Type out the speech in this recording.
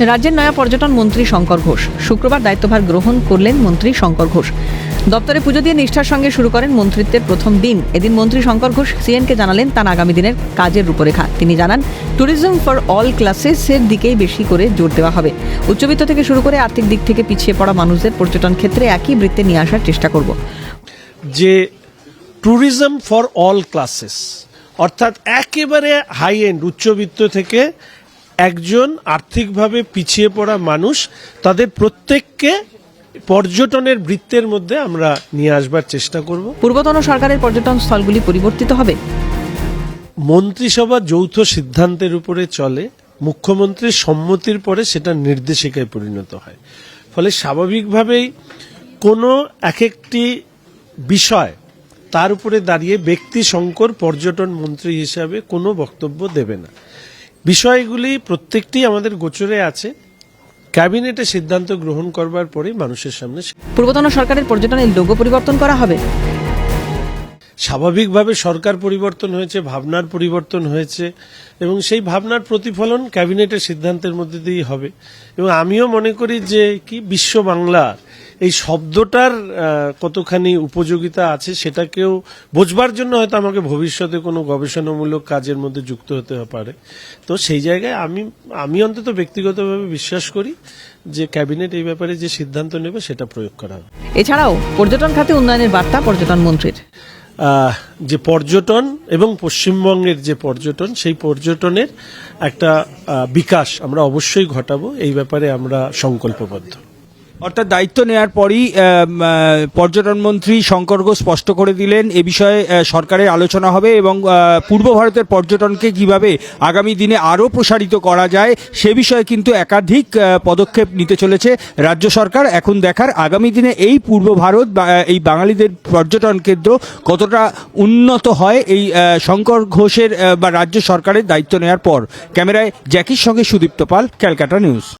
রাজ্যের নয়া পর্যটন মন্ত্রী শঙ্কর ঘোষ শুক্রবার দায়িত্বভার গ্রহণ করলেন। মন্ত্রী শঙ্কর ঘোষ দপ্তরে পুজো দিয়ে নিষ্ঠার সঙ্গে শুরু করেন মন্ত্রিত্বের প্রথম দিন। এদিন মন্ত্রী শঙ্কর ঘোষ সিএনকে জানালেন তার আগামী দিনের কাজের রূপরেখা। তিনি জানান, ট্যুরিজম ফর অল ক্লাসেসের দিকেই বেশি করে জোর দেওয়া হবে। উচ্চবিত্ত থেকে শুরু করে আর্থিক দিক থেকে পিছিয়ে পড়া মানুষদের পর্যটন ক্ষেত্রে একই বৃত্তে নিয়ে আসার চেষ্টা করব। যে ট্যুরিজম ফর অল ক্লাসেস অর্থাৎ একেবারে হাই এন্ড উচ্চবিত্ত থেকে একজন আর্থিকভাবে পিছিয়ে পড়া মানুষ, তাদের প্রত্যেককে পর্যটনের বৃত্তের মধ্যে আমরা নিয়ে আসবার চেষ্টা করব। পূর্বতন সরকারের পর্যটন স্থলগুলি পরিবর্তিত হবে। মন্ত্রিসভা যৌথ সিদ্ধান্তের উপরে চলে, মুখ্যমন্ত্রীর সম্মতির পরে সেটা নির্দেশিকায় পরিণত হয়। ফলে স্বাভাবিকভাবেই কোনো এক একটি বিষয় তার উপরে দাঁড়িয়ে ব্যক্তি শঙ্কর পর্যটন মন্ত্রী হিসাবে কোনো বক্তব্য দেবে না। বিষয়গুলি প্রত্যেকটি আমাদের গোচরে আছে। ক্যাবিনেটে সিদ্ধান্ত গ্রহণ করবার পরে মানুষের সামনে পূর্বতন সরকারের পর্যটনের লোগো পরিবর্তন করা হবে। স্বাভাবিকভাবে সরকার পরিবর্তন হয়েছে, ভাবনার পরিবর্তন হয়েছে এবং সেই ভাবনার প্রতিফলন ক্যাবিনেটের সিদ্ধান্তের মধ্যে দিয়েই হবে। এবং আমিও মনে করি যে কি বিশ্ব বাংলা এই শব্দটার কতখানি উপযোগিতা আছে সেটাকেও বোঝবার জন্য হয়তো আমাকে ভবিষ্যতে কোনো গবেষণামূলক কাজের মধ্যে যুক্ত হতে পারে। তো সেই জায়গায় আমি অন্তত ব্যক্তিগতভাবে বিশ্বাস করি যে ক্যাবিনেট এই ব্যাপারে যে সিদ্ধান্ত নেবে সেটা প্রয়োগ করা হবে। এছাড়াও পর্যটন খাতে উন্নয়নের বার্তা পর্যটন মন্ত্রীর। যে পর্যটন এবং পশ্চিমবঙ্গের যে পর্যটন, সেই পর্যটনের একটা বিকাশ আমরা অবশ্যই ঘটাবো, এই ব্যাপারে আমরা সংকল্পবদ্ধ। অর্থাৎ দায়িত্ব নেওয়ার পরই পর্যটন মন্ত্রী শঙ্কর ঘোষ স্পষ্ট করে দিলেন এ বিষয়ে সরকারের আলোচনা হবে এবং পূর্ব ভারতের পর্যটনকে কিভাবে আগামী দিনে আরও প্রসারিত করা যায় সে বিষয়ে কিন্তু একাধিক পদক্ষেপ নিতে চলেছে রাজ্য সরকার। এখন দেখার আগামী দিনে এই পূর্ব ভারত বা এই বাঙালিদের পর্যটন কেন্দ্র কতটা উন্নত হয় এই শঙ্কর ঘোষের বা রাজ্য সরকারের দায়িত্ব নেওয়ার পর। ক্যামেরায় জ্যাকির সঙ্গে সুদীপ্ত পাল, ক্যালকাটা নিউজ।